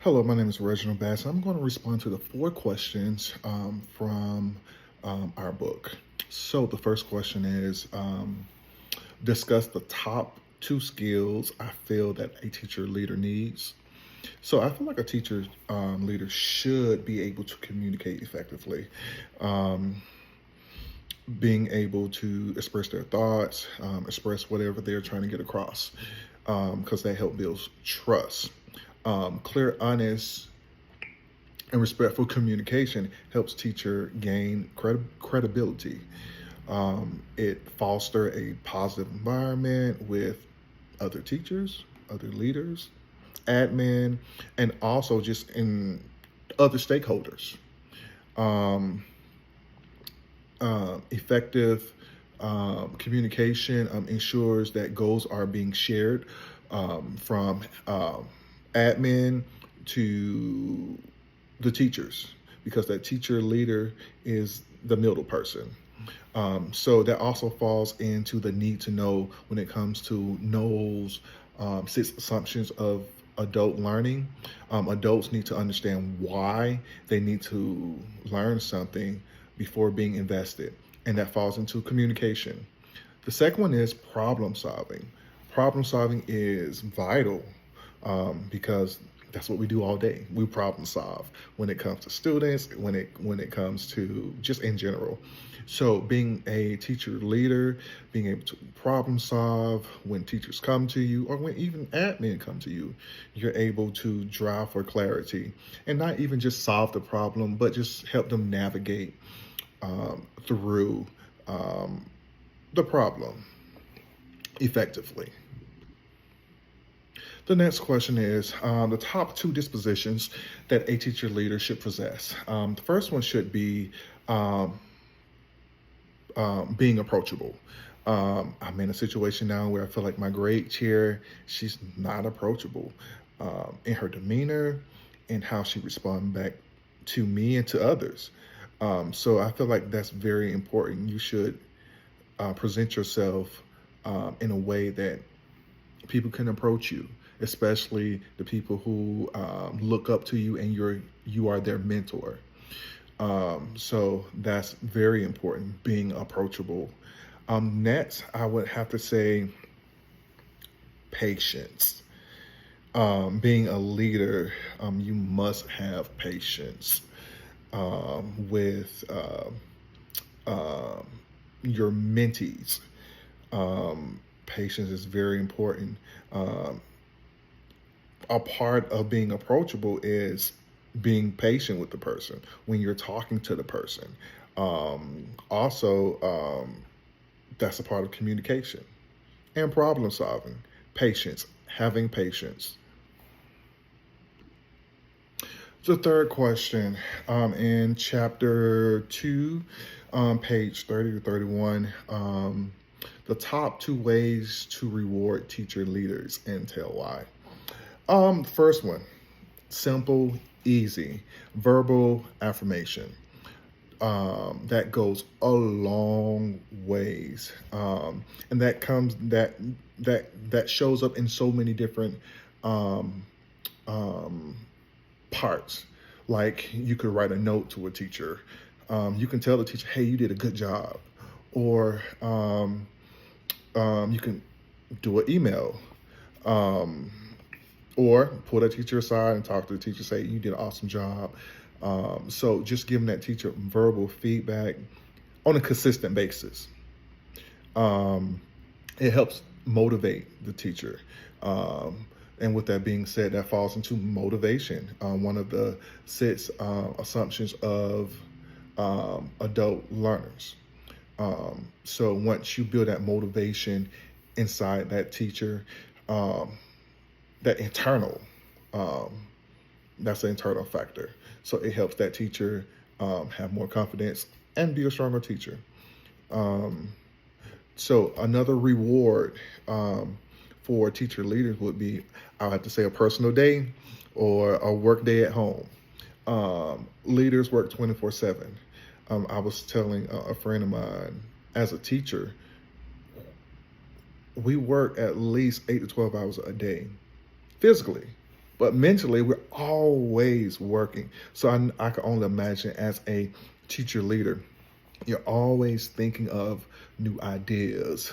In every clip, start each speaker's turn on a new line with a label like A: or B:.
A: Hello, my name is Reginald Bass. I'm going to respond to the four questions from our book. So, the first question is discuss the top two skills I feel that a teacher leader needs. So, I feel like a teacher leader should be able to communicate effectively, um, being able to express their thoughts, express whatever they're trying to get across, because that helps build trust. Clear, honest, and respectful communication helps teacher gain credibility. It foster a positive environment with other teachers, other leaders, admin, and also just in other stakeholders. Um, Effective communication ensures that goals are being shared from admin to the teachers, because that teacher leader is the middle person. So that also falls into the need to know when it comes to Knowles' six assumptions of adult learning. Adults need to understand why they need to learn something before being invested, and that falls into communication. The second one is problem solving. Problem solving is vital because that's what we do all day. We problem solve when it comes to students, when it comes to just in general. So being a teacher leader, being able to problem solve when teachers come to you or when even admin come to you, you're able to drive for clarity and not even just solve the problem, but just help them navigate through um, the problem effectively. The next question is the top two dispositions that a teacher leader should possess. The first one should be um, being approachable. I'm in a situation now where I feel like my grade chair, she's not approachable in her demeanor and how she responds back to me and to others. So I feel like that's very important. You should present yourself in a way that people can approach you, especially the people who look up to you and you are their mentor. So that's very important, being approachable. Next, I would have to say patience. Being a leader, you must have patience with um, your mentees. Patience is very important. Um, a part of being approachable is being patient with the person when you're talking to the person. Also, that's a part of communication and problem solving. Patience, having patience. The third question in chapter 2, page 30 to 31, the top two ways to reward teacher leaders and tell why. First one, simple, easy, verbal affirmation. That goes a long ways, and that shows up in so many different um, um, parts. Like you could write a note to a teacher. You can tell the teacher, "Hey, you did a good job," or you can do an email. Um, or pull that teacher aside and talk to the teacher, say, you did an awesome job. So just giving that teacher verbal feedback on a consistent basis. Um, it helps motivate the teacher. And with that being said, that falls into motivation. One of the six assumptions of adult learners. So once you build that motivation inside that teacher, um, that internal, um, that's an internal factor. So it helps that teacher have more confidence and be a stronger teacher. Um, so another reward for teacher leaders would be, I'll have to say, a personal day or a work day at home. Leaders work 24/7. I was telling a friend of mine, as a teacher, we work at least 8 to 12 hours a day physically. but mentally we're always working. So I can only imagine as a teacher leader, you're always thinking of new ideas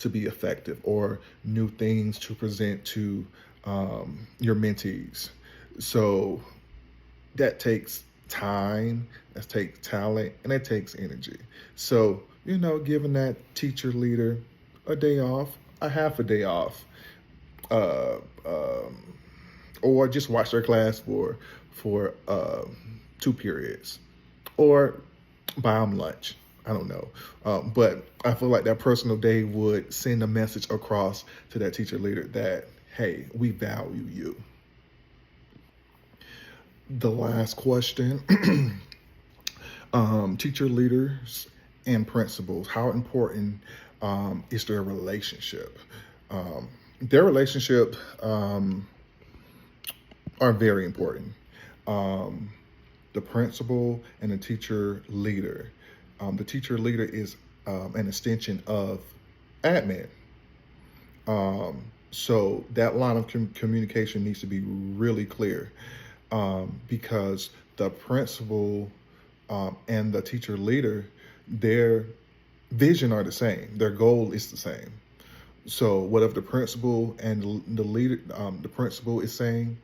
A: to be effective or new things to present to your mentees. So that takes time, that takes talent, and that takes energy. So, giving that teacher leader a day off, a half a day off, uh, um, or just watch their class for 2 periods, or buy them lunch. I don't know, but I feel like that personal day would send a message across to that teacher leader that, hey, we value you. The last question. Teacher leaders and principals, how important is their relationship? Their relationship are very important. Um, the principal and the teacher leader. The teacher leader is an extension of admin. So that line of communication needs to be really clear, because the principal and the teacher leader, their vision are the same. Their goal is the same. So whatever the principal and the leader, the principal is saying,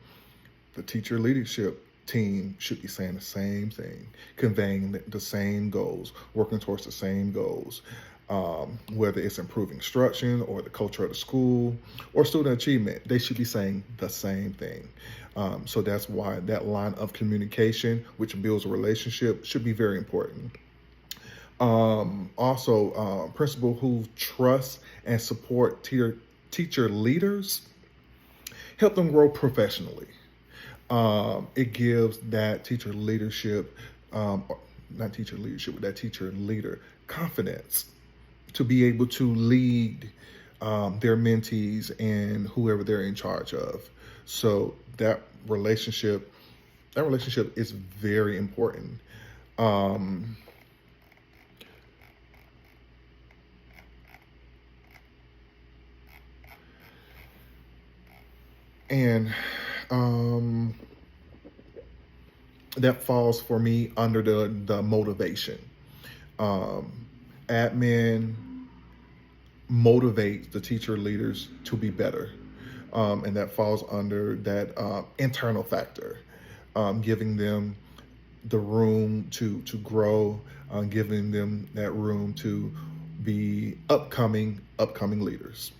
A: the teacher leadership team should be saying the same thing, conveying the same goals, working towards the same goals. Whether it's improving instruction or the culture of the school or student achievement, they should be saying the same thing. So that's why that line of communication, which builds a relationship, should be very important. Also, principal who trust and support teacher leaders, help them grow professionally. It gives that teacher leadership, not teacher leadership, but that teacher leader confidence to be able to lead their mentees and whoever they're in charge of. So that relationship is very important. Um, and um, that falls for me under the motivation. Um, Admin motivates the teacher leaders to be better. And that falls under that internal factor, giving them the room to grow, giving them that room to be upcoming leaders.